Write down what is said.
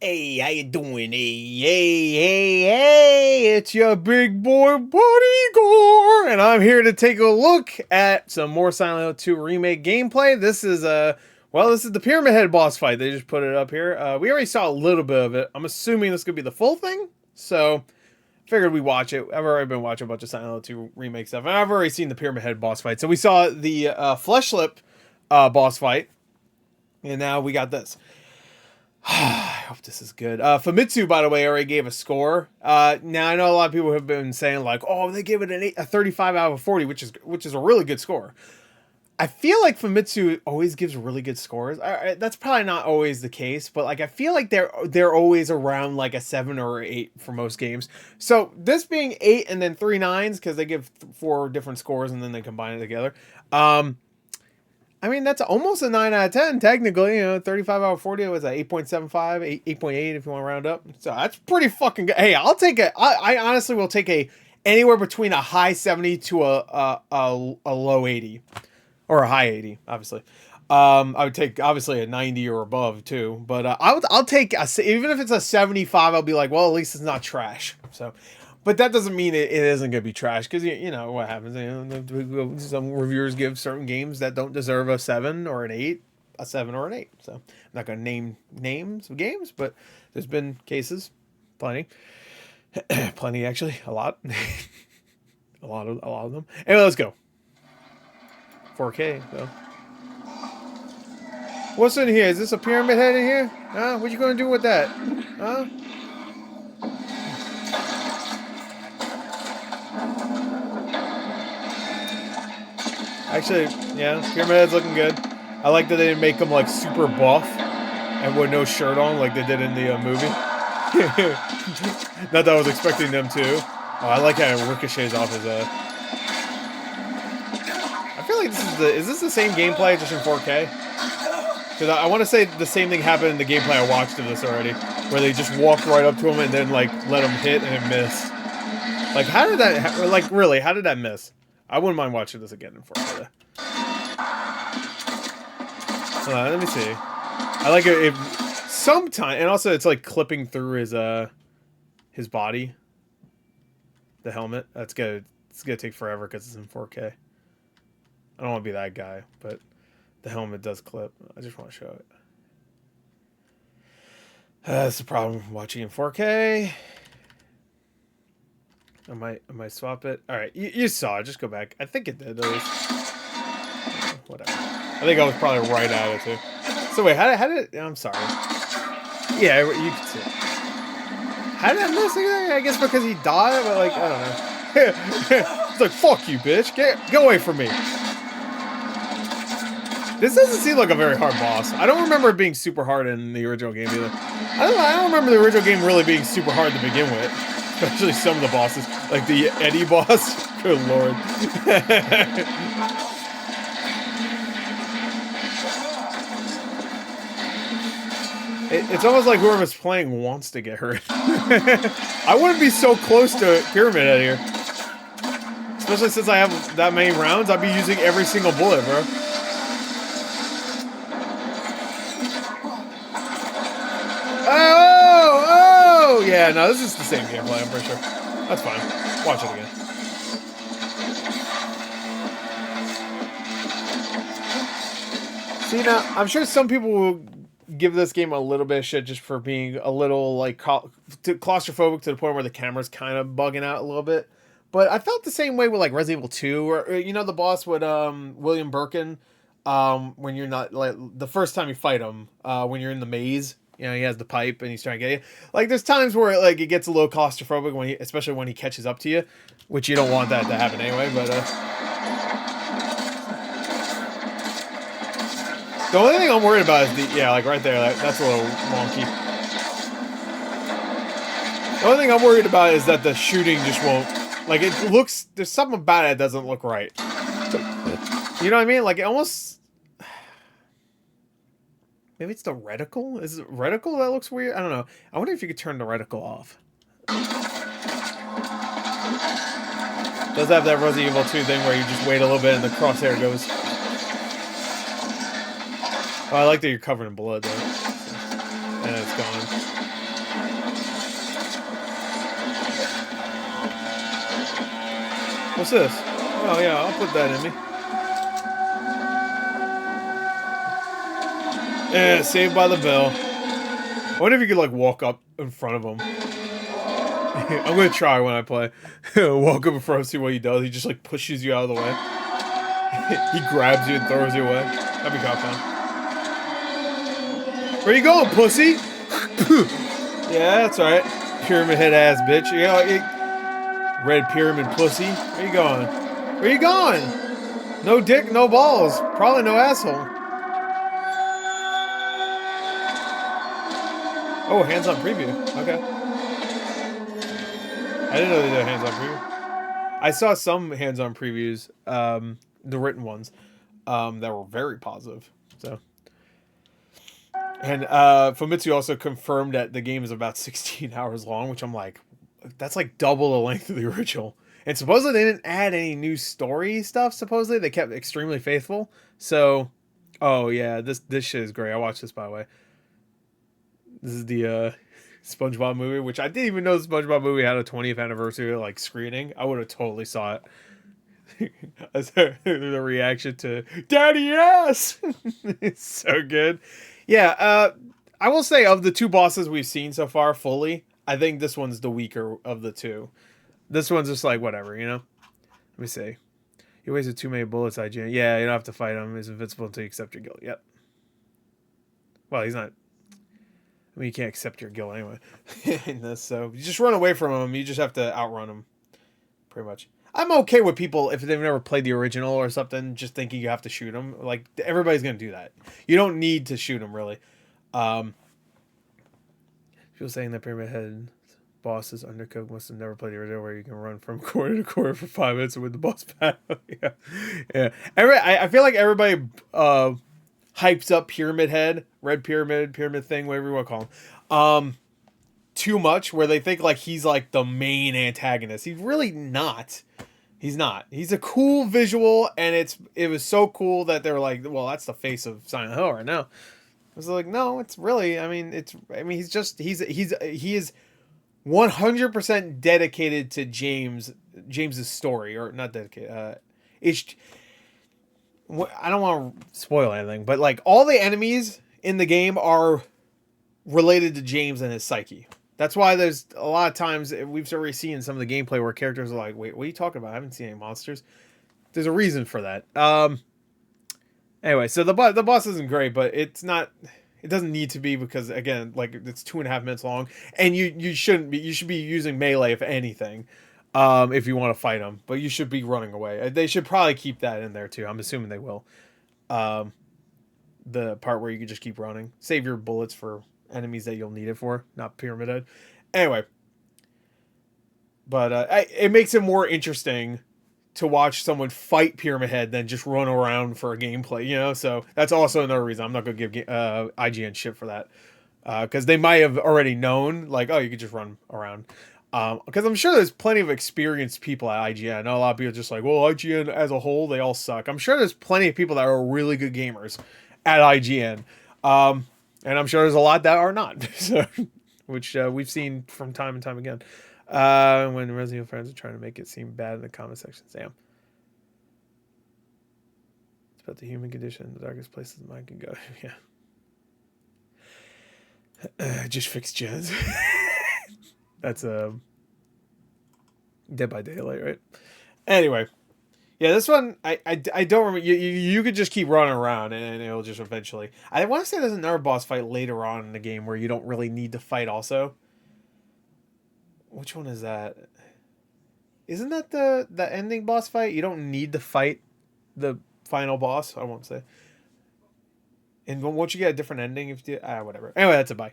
Hey, how you doing? Hey, it's your big boy Buddy Gore, and I'm here to take a look at some more Silent Hill 2 Remake gameplay. This is this is the Pyramid Head boss fight. They just put it up here. We already saw a little bit of it. I'm assuming this could be the full thing, so figured we watch it. I've already been watching a bunch of Silent Hill 2 Remake stuff, and I've already seen the Pyramid Head boss fight. So we saw the Flesh Lip boss fight, and now we got this. I hope this is good. Famitsu, by the way, already gave a score. Now I know a lot of people have been saying like, "Oh, they gave it a 35 out of 40," which is a really good score. I feel like Famitsu always gives really good scores. That's probably not always the case, but like I feel like they're always around like a 7 or 8 for most games. So this being 8 and then 3 9s because they give 4 different scores and then they combine it together. I mean, that's almost a 9 out of 10, technically. 35 out of 40 was a 8.75, 8.8 if you want to round up. So that's pretty fucking good. Hey, I'll take I honestly will take anywhere between a high 70 to a low 80. Or a high 80, obviously. I would take, obviously, a 90 or above, too. But I'll take, even if it's a 75, I'll be like, well, at least it's not trash. So... But that doesn't mean it isn't going to be trash, because you know what happens. Some reviewers give certain games that don't deserve a 7 or an 8, a 7 or an 8. So I'm not going to name names of games, but there's been cases, plenty, plenty actually, a lot, a lot of them. Anyway, let's go. 4K though. What's in here? Is this a pyramid head in here? Huh? What you going to do with that? Huh? Actually, yeah, Pyramid Head's looking good. I like that they didn't make him like super buff and with no shirt on like they did in the movie. Not that I was expecting them to. Oh, I like how it ricochets off his. I feel like is this the same gameplay just in 4K? Because I want to say the same thing happened in the gameplay I watched of this already, where they just walked right up to him and then like let him hit and it missed. Like how did that? Like really, how did that miss? I wouldn't mind watching this again in 4K. Let me see. I like it sometimes, and also it's like clipping through his body. The helmet. It's gonna take forever because it's in 4K. I don't want to be that guy, but the helmet does clip. I just want to show it. That's the problem watching in 4K. I might swap it. All right, you saw it. Just go back. I think it did at least. Whatever. I think I was probably right at it too. So wait, how did? I'm sorry. Yeah, you can see it. How did I miss it? I guess because he died, but like I don't know. It's like fuck you, bitch. Get away from me. This doesn't seem like a very hard boss. I don't remember it being super hard in the original game either. I don't remember the original game really being super hard to begin with. Especially some of the bosses, like the Eddie boss. Good lord. It's almost like whoever's playing wants to get hurt. I wouldn't be so close to Pyramid Head here. Especially since I have that many rounds, I'd be using every single bullet, bro. Oh, yeah, no, this is the same gameplay, I'm pretty sure. That's fine. Watch it again. See, now, I'm sure some people will give this game a little bit of shit just for being a little, like, claustrophobic to the point where the camera's kind of bugging out a little bit. But I felt the same way with, like, Resident Evil 2, or you know, the boss with William Birkin, when you're not, like, the first time you fight him, when you're in the maze. You know, he has the pipe and he's trying to get you. Like, there's times where like it gets a little claustrophobic when especially when he catches up to you, which you don't want that to happen anyway. But the only thing I'm worried about is like right there, that's a little wonky. The only thing I'm worried about is that the shooting just won't. Like, it looks. There's something about it that doesn't look right. You know what I mean? Like, it almost. Maybe it's the reticle? Is it reticle that looks weird? I don't know. I wonder if you could turn the reticle off. Does have that Resident Evil 2 thing where you just wait a little bit and the crosshair goes. Oh, I like that you're covered in blood though. And it's gone. What's this? Oh yeah, I'll put that in me. Yeah, Saved by the Bell. I wonder if you could like walk up in front of him. I'm gonna try when I play. Walk up in front, see what he does. He just like pushes you out of the way. He grabs you and throws you away. That'd be kind of fun. Where you going, pussy? Yeah, that's alright. Pyramid head ass bitch. You know, red pyramid pussy. Where you going? Where you going? No dick, no balls. Probably no asshole. Oh, hands-on preview. Okay. I didn't know they did a hands-on preview. I saw some hands-on previews, the written ones, that were very positive. So, and Famitsu also confirmed that the game is about 16 hours long, which I'm like, that's like double the length of the original. And supposedly they didn't add any new story stuff. Supposedly they kept extremely faithful. So, oh yeah, this shit is great. I watched this, by the way. This is the SpongeBob movie, which I didn't even know the SpongeBob movie had a 20th anniversary like screening. I would have totally saw it. The reaction to Daddy Yes. It's so good. Yeah, I will say of the two bosses we've seen so far fully, I think this one's the weaker of the two. This one's just like whatever, you know. Let me see. He wasted too many bullets, IGN. Yeah, you don't have to fight him. He's invincible until you accept your guilt. Yep. Well, he's not. I mean, you can't accept your guilt anyway. In this, so you just run away from him. You just have to outrun him, pretty much. I'm okay with people if they've never played the original or something, just thinking you have to shoot them. Like everybody's gonna do that. You don't need to shoot them really. People saying that Pyramid Head boss is undercooked must have never played the original, where you can run from corner to corner for 5 minutes with the boss battle. Yeah, yeah. I feel like everybody hypes up Pyramid Head, Red Pyramid thing, whatever you want to call him, too much, where they think like he's like the main antagonist. He's really not. He's not. He's a cool visual, and it was so cool that they were like, well, that's the face of Silent Hill right now. I was like, no, it's really. I mean, he is 100% dedicated to James's story, or not dedicated. I don't want to spoil anything, but like all the enemies in the game are related to James and his psyche. That's why there's a lot of times we've already seen some of the gameplay where characters are like, wait, what are you talking about? I haven't seen any monsters. There's a reason for that. Anyway, so the boss isn't great, but it's not. It doesn't need to be, because again, like it's 2.5 minutes long, and you shouldn't be. You should be using melee if anything, if you want to fight them. But you should be running away. They should probably keep that in there too. I'm assuming they will. The part where you can just keep running, save your bullets for enemies that you'll need it for, not Pyramid Head. Anyway, but it makes it more interesting to watch someone fight Pyramid Head than just run around for a gameplay, you know? So that's also another reason I'm not going to give IGN shit for that. Because they might have already known, like, oh, you could just run around. Because I'm sure there's plenty of experienced people at IGN. I know a lot of people are just like, well, IGN as a whole, they all suck. I'm sure there's plenty of people that are really good gamers at IGN. And I'm sure there's a lot that are not. So, which we've seen from time and time again. When Resident Evil fans are trying to make it seem bad in the comment section. Damn. It's about the human condition, the darkest places the mind can go. Yeah. Just fix gens. That's Dead by Daylight, right? Anyway. Yeah, this one, I don't remember. You could just keep running around and it'll just eventually. I want to say there's another boss fight later on in the game where you don't really need to fight also. Which one is that? Isn't that the ending boss fight? You don't need to fight the final boss, I won't say. And won't you get a different ending if you do? Whatever. Anyway, that's a bye.